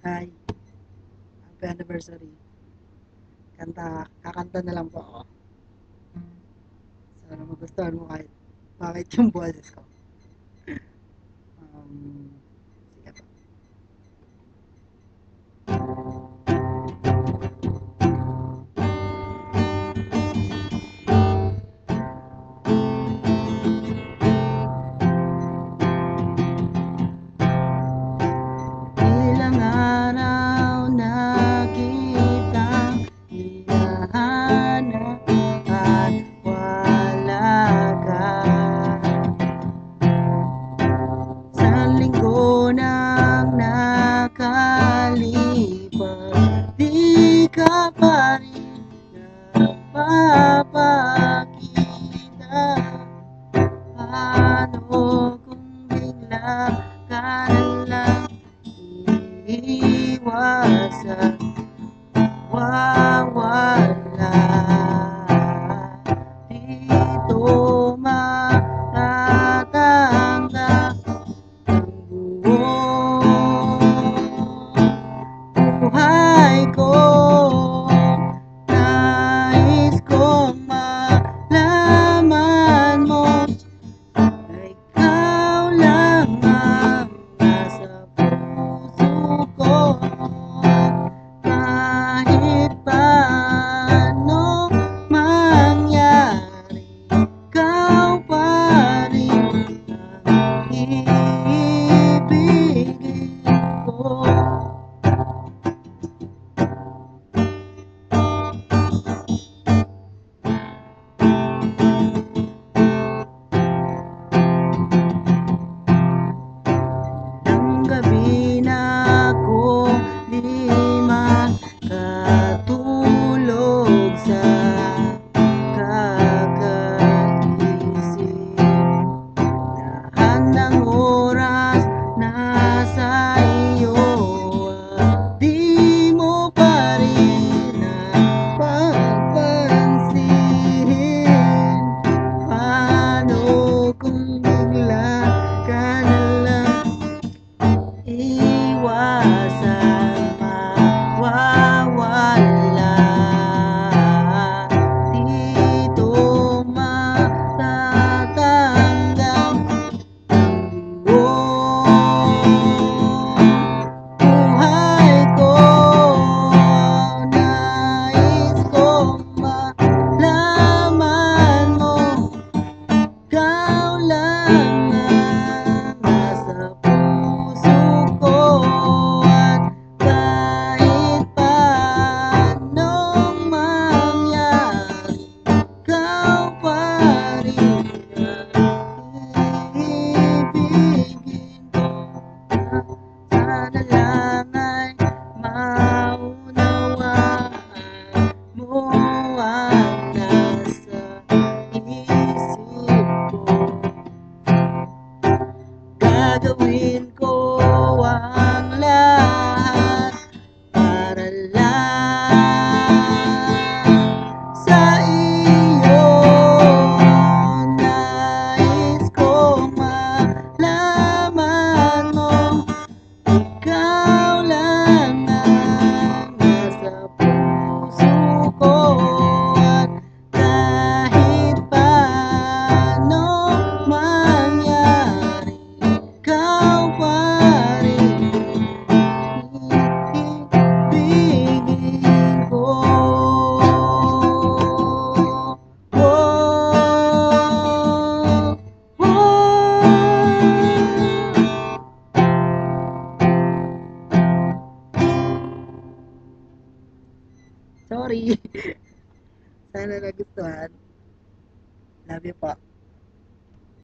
Hi, happy anniversary. Kakanta na lang po ako. Sana magustuhan mo kahit yung boses ko. Um, Sige po. Ilang araw na kitang hinahanap at wala ka. Sa linggo nang nakalipas, di ka pa rin nagpapakita. Paano kung bigla ka nalang iiwasan, wawala? Dito matatanggap ang buong buhay ko. Nais kong malaman mo na ikaw lang ang nasa puso ko. Kahit paano mangyari, ikaw pa rin ang iibigin ko. Ng gabi na ako di makatulog sa kakaisip. Lahat ng oras nasa iyo at di mo pa rin napapansin. Paano kung bigla ka nalang iwasan, mawawala? Dito matatanggap ang buong buhay ko. Nais kong malaman mo, ikaw lang ang nasa puso ko. At kahit paanong mangyari, ikaw pa rin ang iibigin ko. Sana lang ay maunawaan mo ang nasa isip ko. Gagawin ko ang lahat para lang sa iyo. Nais kong malaman mo, ikaw lang ang nasa puso ko. At kahit paano mangyari, ikaw pa rin iibigin ko. Woah, sorry. Sana nagustuhan. Love you po.